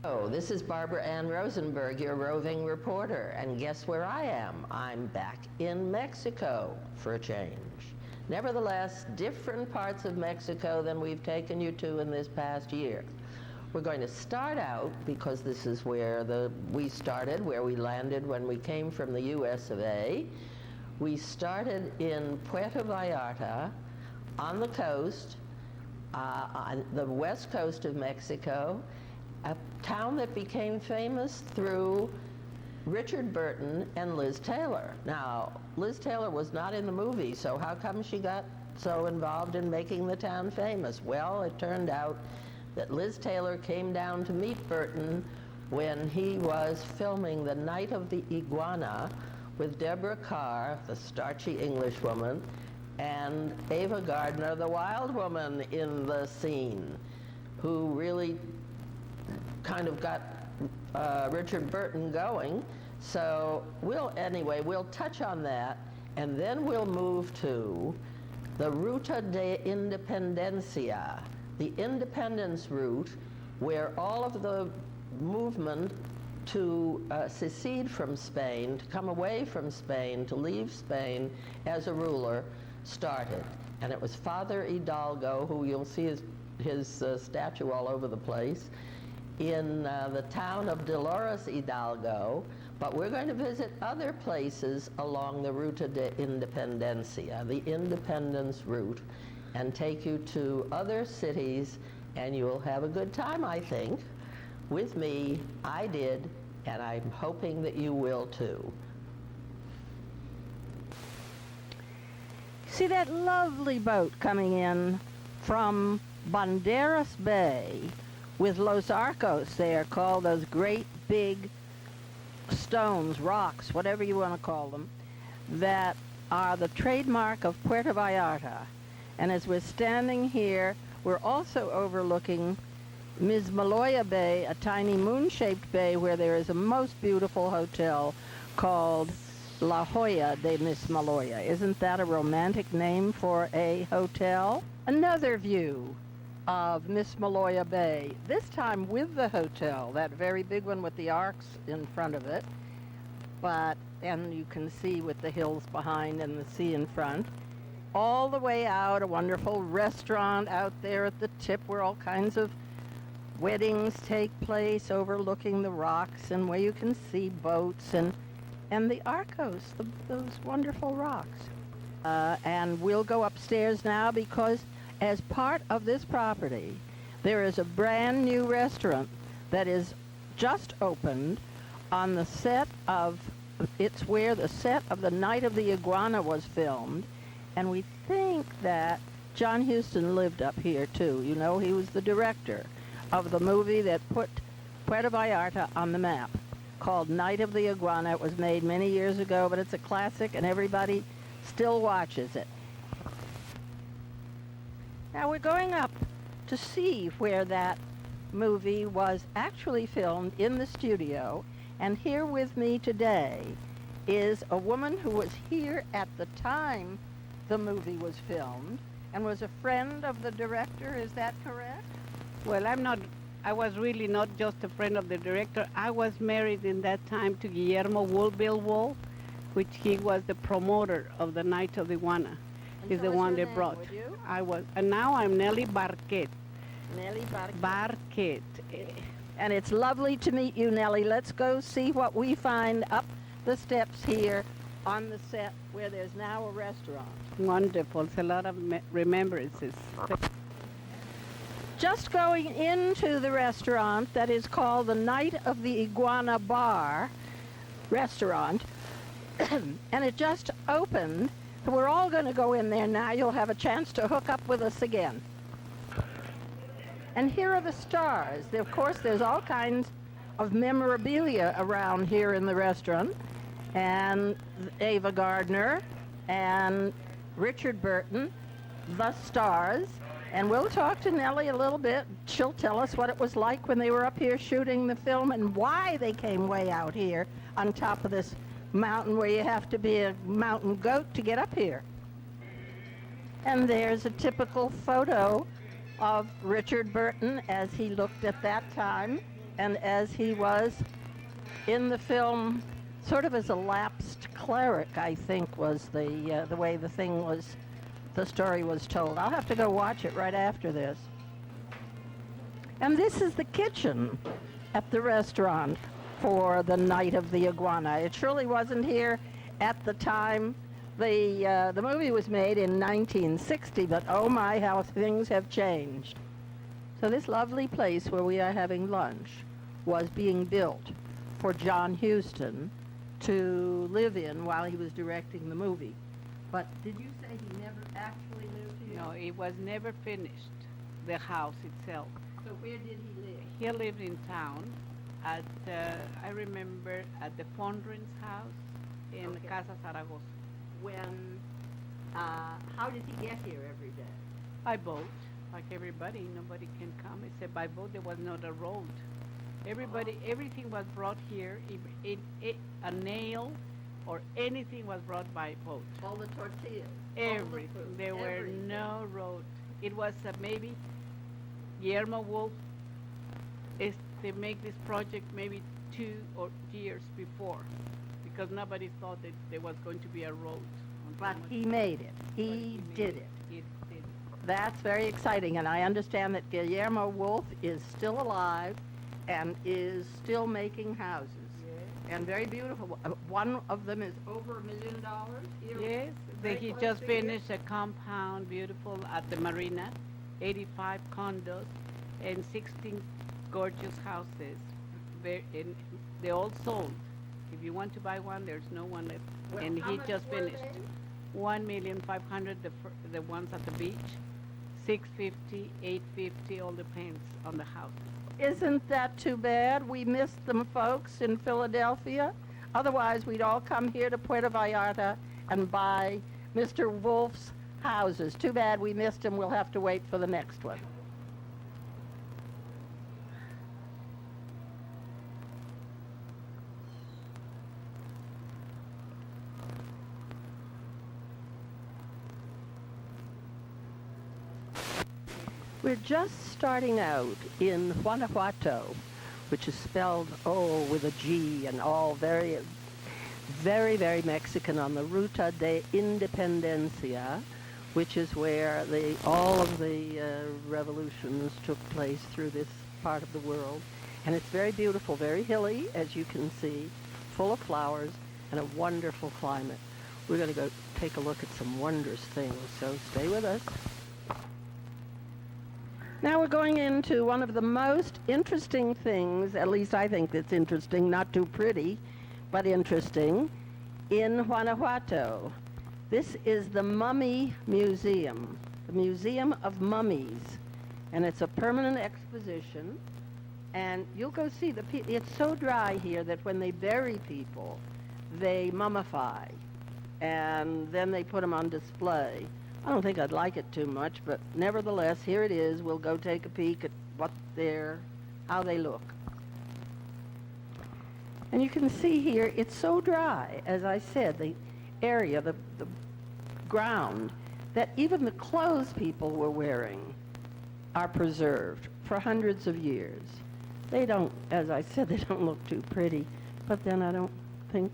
Oh, this is Barbara Ann Rosenberg, your roving reporter, and guess where I am? I'm back in Mexico for a change. Nevertheless, different parts of Mexico than we've taken you to in this past year. We're going to start out, because this is where we started, where we landed when we came from the US of A. We started in Puerto Vallarta on the coast, on the west coast of Mexico, a town that became famous through Richard Burton and Liz Taylor. Now, Liz Taylor was not in the movie, so how come she got so involved in making the town famous? Well, it turned out that Liz Taylor came down to meet Burton when he was filming The Night of the Iguana with Deborah Carr, the starchy English woman, and Ava Gardner, the wild woman in the scene, who really kind of got Richard Burton going. So we'll touch on that, and then we'll move to the Ruta De Independncia, the independence route, where all of the movement to secede from Spain, to come away from Spain, to leave Spain as a ruler, started. And it was Father Hidalgo, who you'll see his statue all over the place, in the town of Dolores Hidalgo, but we're going to visit other places along the Ruta de Independencia, the independence route, and take you to other cities, and you'll have a good time, I think. With me, I did, and I'm hoping that you will too. See that lovely boat coming in from Banderas Bay with Los Arcos there, called those great big stones, rocks, whatever you want to call them, that are the trademark of Puerto Vallarta. And as we're standing here, we're also overlooking Miss Maloya Bay, a tiny moon-shaped bay where there is a most beautiful hotel called La Jolla de Miss Maloya. Isn't that a romantic name for a hotel? Another view of Miss Maloya Bay, this time with the hotel, that very big one with the arcs in front of it, and you can see with the hills behind and the sea in front. All the way out, a wonderful restaurant out there at the tip where all kinds of weddings take place, overlooking the rocks, and where you can see boats and the Arcos, those wonderful rocks. And we'll go upstairs now, because as part of this property, there is a brand new restaurant that is just opened on the set of, it's where the set of The Night of the Iguana was filmed, and we think that John Huston lived up here too. You know, he was the director of the movie that put Puerto Vallarta on the map, called Night of the Iguana. It was made many years ago, but it's a classic and everybody still watches it. Now we're going up to see where that movie was actually filmed in the studio, and here with me today is a woman who was here at the time the movie was filmed and was a friend of the director. Is that correct? Well, I was really not just a friend of the director. I was married in that time to Guillermo Woolville Wolf, which he was the promoter of The Night of the Iguana. He's the one they brought. And now I'm Nellie Barquet. Nellie Barquet. Barquet. And it's lovely to meet you, Nellie. Let's go see what we find up the steps here on the set where there's now a restaurant. Wonderful. It's a lot of remembrances. Just going into the restaurant that is called the Night of the Iguana Bar restaurant, and it just opened. We're all going to go in there now. You'll have a chance to hook up with us again. And here are the stars. Of course, there's all kinds of memorabilia around here in the restaurant. And Ava Gardner and Richard Burton, the stars. And we'll talk to Nellie a little bit. She'll tell us what it was like when they were up here shooting the film and why they came way out here on top of this mountain where you have to be a mountain goat to get up here. And there's a typical photo of Richard Burton as he looked at that time and as he was in the film, sort of as a lapsed cleric, I think was the way the story was told. I'll have to go watch it right after this. And this is the kitchen at the restaurant for the Night of the Iguana. It surely wasn't here at the time the movie was made in 1960, but oh my, how things have changed. So this lovely place where we are having lunch was being built for John Huston to live in while he was directing the movie. But did you say he never actually lived here? No, it was never finished, the house itself. So where did he live? He lived in town at, I remember, at the Fondren's house in Okay. Casa Zaragoza. When, how did he get here every day? By boat, like everybody. Nobody can come except by boat. There was not a road. Everybody, everything was brought here. A nail or anything was brought by boat. All the tortillas? Everything. There were no road. It was maybe Guillermo Wolf they make this project maybe 2 years before, because nobody thought that there was going to be a road. But he made it. He did it. He did it. That's very exciting, and I understand that Guillermo Wolf is still alive and is still making houses. Yes. And very beautiful. One of them is over $1 million here. Yes, Very he close just to here. finished a compound, beautiful, at the marina, 85 condos and 16 gorgeous houses. They all sold. If you want to buy one, there's no one left. Well, And how he much just were finished. they? 1,500,000 the ones at the beach, 650, 850, all depends on the house. Isn't that too bad? We missed them folks in Philadelphia. Otherwise, we'd all come here to Puerto Vallarta and buy Mr. Wolf's houses. Too bad we missed him. We'll have to wait for the next one. We're just starting out in Guanajuato, which is spelled, with a G and all very, very, very Mexican, on the Ruta De Independncia, which is where all of the revolutions took place through this part of the world. And it's very beautiful, very hilly, as you can see, full of flowers, and a wonderful climate. We're going to go take a look at some wondrous things, so stay with us. Now we're going into one of the most interesting things, at least I think it's interesting, not too pretty, but interesting, in Guanajuato. This is the Mummy Museum, the Museum of Mummies, and it's a permanent exposition. And you'll go see it's so dry here that when they bury people, they mummify, and then they put them on display. I don't think I'd like it too much, but nevertheless, here it is. We'll go take a peek at how they look. And you can see here, it's so dry, as I said, the area, the ground, that even the clothes people were wearing are preserved for hundreds of years. They don't, as I said, they don't look too pretty, but then I don't think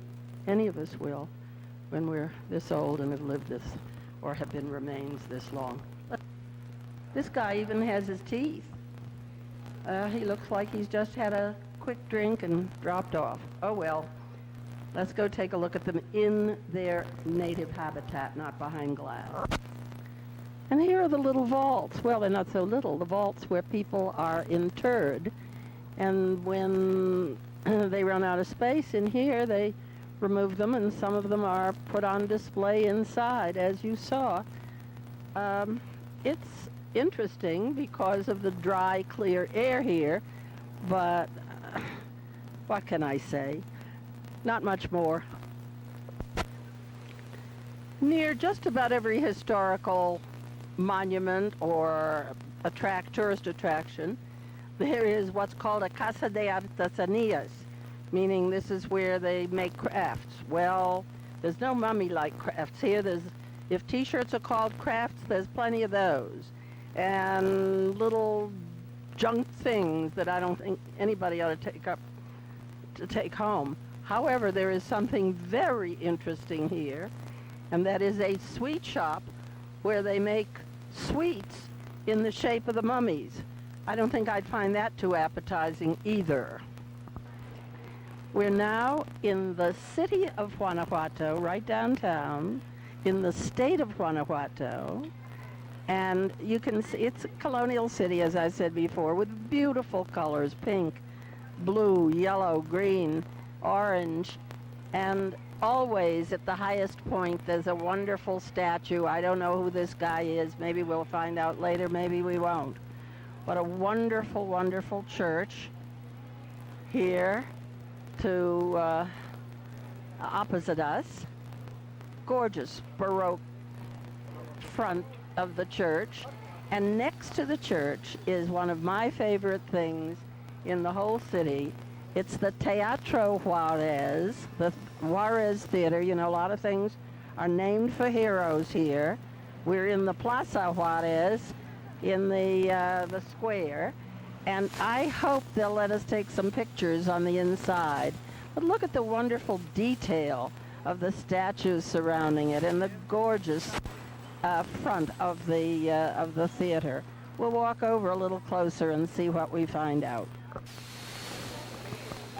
any of us will when we're this old and have lived this or have been remains this long. This guy even has his teeth. He looks like he's just had a quick drink and dropped off. Oh well, let's go take a look at them in their native habitat, not behind glass. And here are the little vaults. Well, they're not so little. The vaults where people are interred. And when they run out of space in here, they remove them, and some of them are put on display inside, as you saw. It's interesting because of the dry, clear air here, but what can I say? Not much more. Near just about every historical monument or tourist attraction, there is what's called a Casa de Artesanías, meaning this is where they make crafts. Well, there's no mummy-like crafts here. If T-shirts are called crafts, there's plenty of those. And little junk things that I don't think anybody ought to take home. However, there is something very interesting here, and that is a sweet shop where they make sweets in the shape of the mummies. I don't think I'd find that too appetizing either. We're now in the city of Guanajuato, right downtown, in the state of Guanajuato. And you can see it's a colonial city, as I said before, with beautiful colors, pink, blue, yellow, green, orange. And always at the highest point, there's a wonderful statue. I don't know who this guy is. Maybe we'll find out later. Maybe we won't. But a wonderful, wonderful church here to opposite us. Gorgeous Baroque front of the church. And next to the church is one of my favorite things in the whole city. It's the Teatro Juarez, the Juarez Theater. You know, a lot of things are named for heroes here. We're in the Plaza Juarez, in the square, and I hope they'll let us take some pictures on the inside. But look at the wonderful detail of the statues surrounding it and the gorgeous front of the theater. We'll walk over a little closer and see what we find out.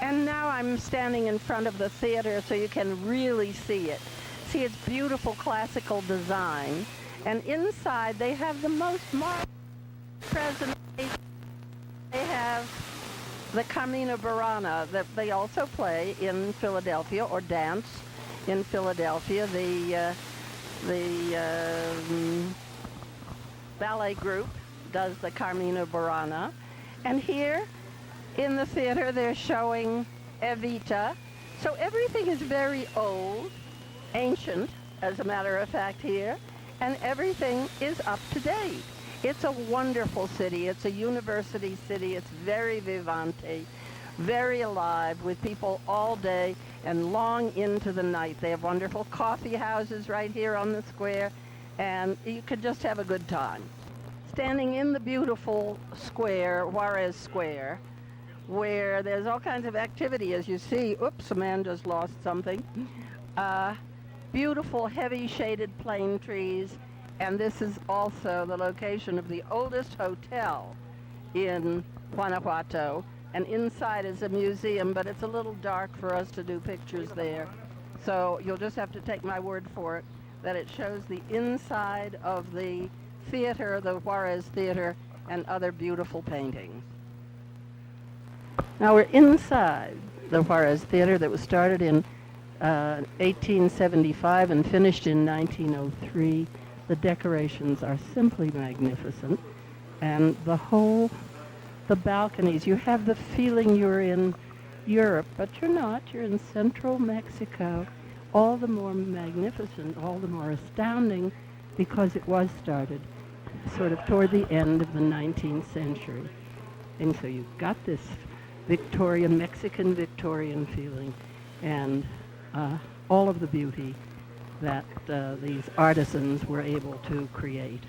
And now I'm standing in front of the theater so you can really see it. See its beautiful classical design. And inside they have the most marvelous presentation. They have the Carmina Burana that they also play in Philadelphia, or dance in Philadelphia. The ballet group does the Carmina Burana. And here in the theater they're showing Evita. So everything is very old, ancient, as a matter of fact here, and everything is up to date. It's a wonderful city. It's a university city. It's very vivante, very alive, with people all day and long into the night. They have wonderful coffee houses right here on the square, and you could just have a good time. Standing in the beautiful square, Juarez Square, where there's all kinds of activity, as you see. Oops, a man just lost something. Beautiful, heavy shaded plane trees. And this is also the location of the oldest hotel in Guanajuato. And inside is a museum, but it's a little dark for us to do pictures there. So you'll just have to take my word for it that it shows the inside of the theater, the Juarez Theater, and other beautiful paintings. Now we're inside the Juarez Theater that was started in 1875 and finished in 1903. The decorations are simply magnificent, and the balconies, you have the feeling you're in Europe, but you're not. You're in central Mexico. All the more magnificent, all the more astounding, because it was started sort of toward the end of the 19th century. And so you've got this Victorian, Mexican Victorian feeling, and all of the beauty that these artisans were able to create.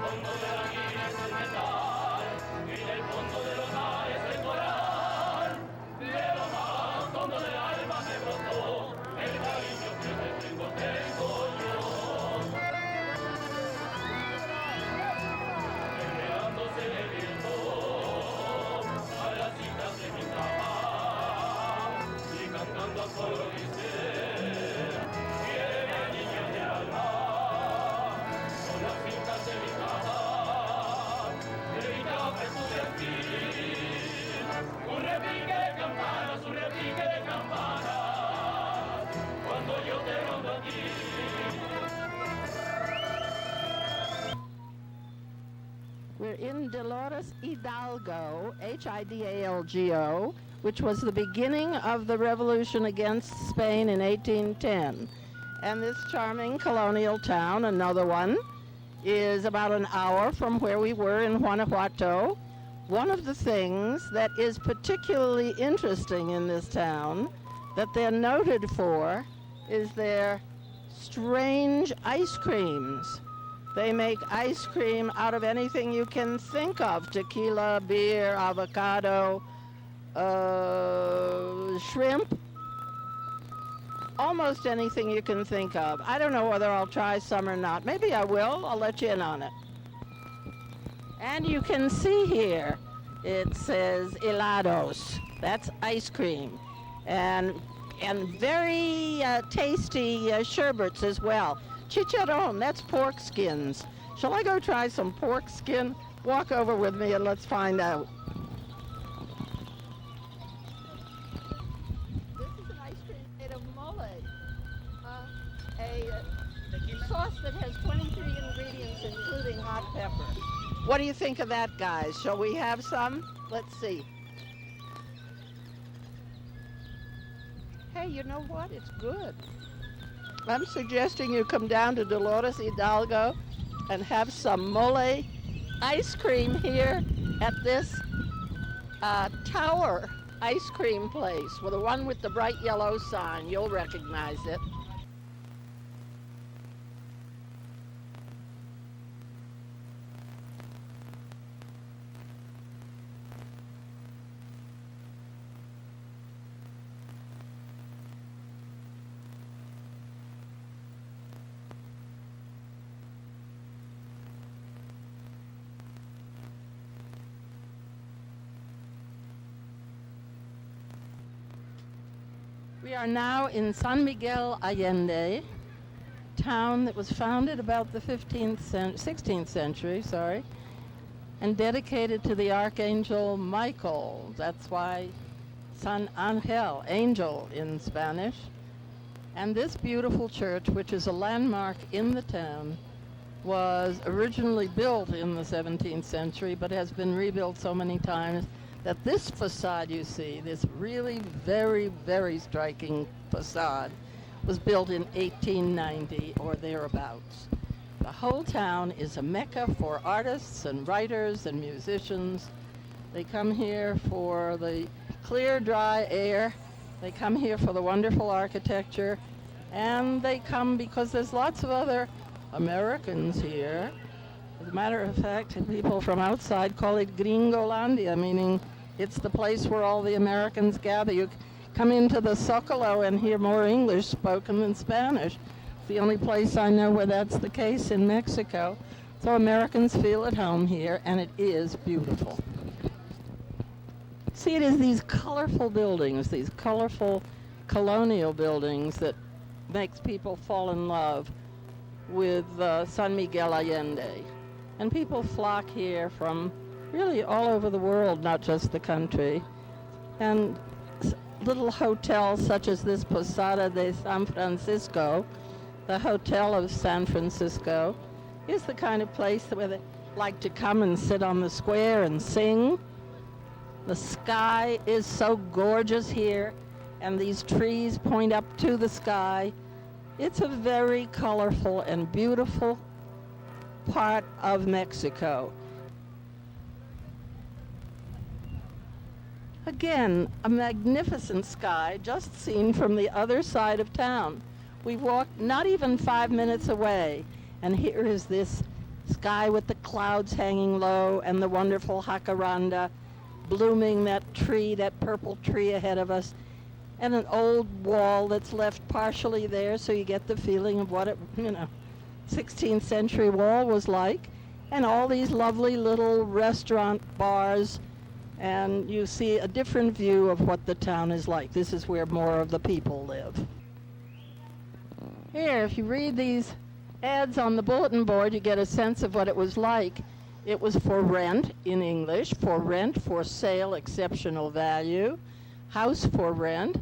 fondo de la guía es el metal, y en el fondo de los We're in Dolores Hidalgo, Hidalgo, which was the beginning of the revolution against Spain in 1810. And this charming colonial town, another one, is about an hour from where we were in Guanajuato. One of the things that is particularly interesting in this town that they're noted for is their strange ice creams. They make ice cream out of anything you can think of: tequila, beer, avocado, shrimp, almost anything you can think of. I don't know whether I'll try some or not. Maybe I will. I'll let you in on it. And you can see here, it says helados. That's ice cream. And very tasty sherbets as well. Chicharron, that's pork skins. Shall I go try some pork skin? Walk over with me and let's find out. This is an ice cream made of mole, a sauce that has 23 ingredients, including hot pepper. What do you think of that, guys? Shall we have some? Let's see. Hey, you know what? It's good. I'm suggesting you come down to Dolores Hidalgo and have some mole ice cream here at this tower ice cream place, with the one with the bright yellow sign. You'll recognize it. We are now in San Miguel Allende, town that was founded about the 16th century, and dedicated to the Archangel Michael. That's why San Angel, angel in Spanish. And this beautiful church, which is a landmark in the town, was originally built in the 17th century, but has been rebuilt so many times that this facade you see, this really very, very striking facade, was built in 1890 or thereabouts. The whole town is a mecca for artists and writers and musicians. They come here for the clear, dry air. They come here for the wonderful architecture. And they come because there's lots of other Americans here. As a matter of fact, people from outside call it Gringolandia, meaning it's the place where all the Americans gather. You come into the Zocalo and hear more English spoken than Spanish. It's the only place I know where that's the case in Mexico. So Americans feel at home here, and it is beautiful. See, it is these colorful buildings, these colorful colonial buildings that makes people fall in love with San Miguel Allende. And people flock here from really all over the world, not just the country. And little hotels such as this Posada de San Francisco, the Hotel of San Francisco, is the kind of place where they like to come and sit on the square and sing. The sky is so gorgeous here, and these trees point up to the sky. It's a very colorful and beautiful part of Mexico. Again, a magnificent sky just seen from the other side of town. We walked not even 5 minutes away, and here is this sky with the clouds hanging low and the wonderful jacaranda blooming, that tree, that purple tree ahead of us, and an old wall that's left partially there so you get the feeling of what 16th century wall was like, and all these lovely little restaurant bars, and you see a different view of what the town is like. This is where more of the people live. Here, if you read these ads on the bulletin board, you get a sense of what it was like. It was for rent in English, for rent, for sale, exceptional value, house for rent,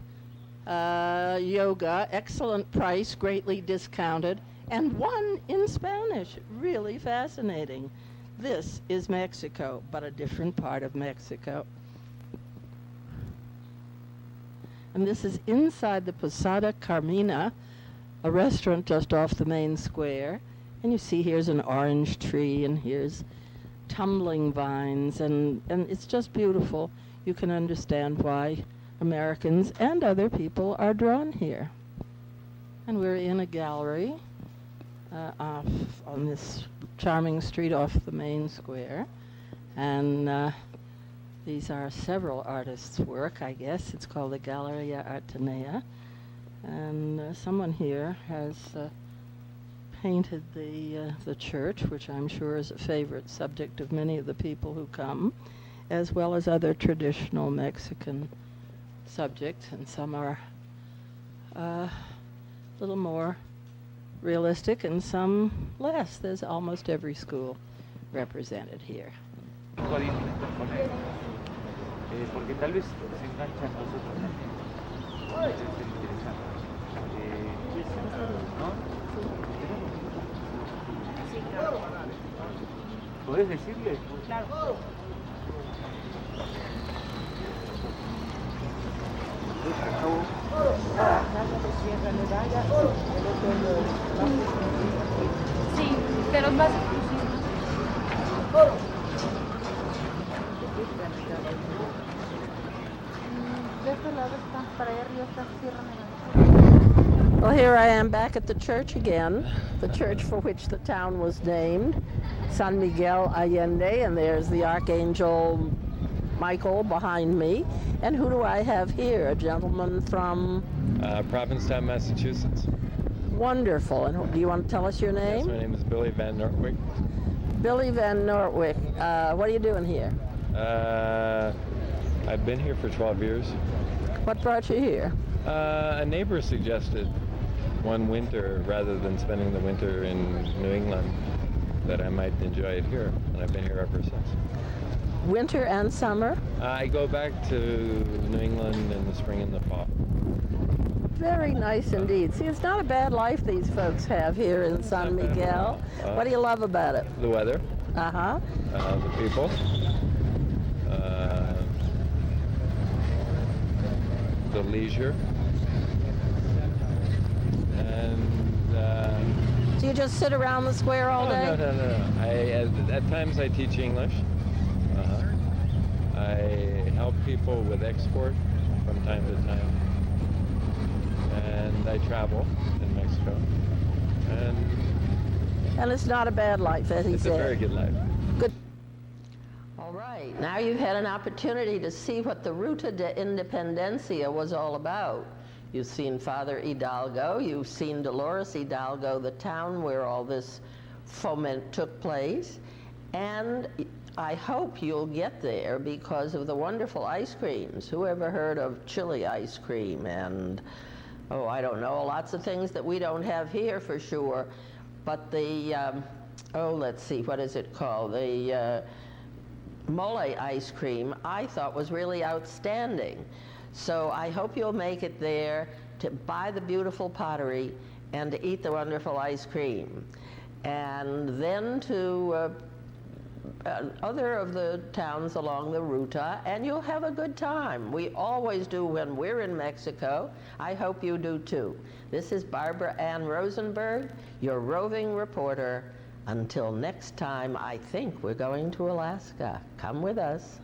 yoga, excellent price, greatly discounted, and one in Spanish, really fascinating. This is Mexico, but a different part of Mexico. And this is inside the Posada Carmina, a restaurant just off the main square. And you see here's an orange tree, and here's tumbling vines, and it's just beautiful. You can understand why Americans and other people are drawn here. And we're in a gallery off on this charming street off the main square. And these are several artists' work, I guess. It's called the Galleria Artenea. And someone here has painted the church, which I'm sure is a favorite subject of many of the people who come, as well as other traditional Mexican subjects, and some are a little more realistic and some less. There's almost every school represented here. Porque tal vez se enganchan nosotros. Es interesante. ¿No? Sí, claro. ¿Podés decirle? Claro. Sí, pero más de este lado está, para allá arriba está Sierra Nevada. Well, here I am back at the church again, the church for which the town was named, San Miguel Allende, and there's the Archangel Michael behind me. And who do I have here? A gentleman from? Provincetown, Massachusetts. Wonderful. And do you want to tell us your name? Yes, my name is Billy Van Nortwick. Billy Van Nortwick. What are you doing here? I've been here for 12 years. What brought you here? A neighbor suggested one winter, rather than spending the winter in New England, that I might enjoy it here, and I've been here ever since. Winter and summer? I go back to New England in the spring and the fall. Very nice indeed. See, it's not a bad life these folks have here in San Miguel. What do you love about it? The weather. Uh-huh. The people. The leisure. And Do you just sit around the square all day? No. At times I teach English. I help people with export from time to time. And I travel in Mexico. And it's not a bad life, as he said. It's a very good life. Good. All right, now you've had an opportunity to see what the Ruta De Independncia was all about. You've seen Father Hidalgo, you've seen Dolores Hidalgo, the town where all this foment took place, and I hope you'll get there because of the wonderful ice creams. Who ever heard of chili ice cream? And, oh, I don't know, lots of things that we don't have here for sure. But the, let's see, what is it called? The mole ice cream, I thought was really outstanding. So I hope you'll make it there to buy the beautiful pottery and to eat the wonderful ice cream. And then to other of the towns along the Ruta, and you'll have a good time. We always do when we're in Mexico. I hope you do too. This is Barbara Ann Rosenberg, your roving reporter. Until next time, I think we're going to Alaska. Come with us.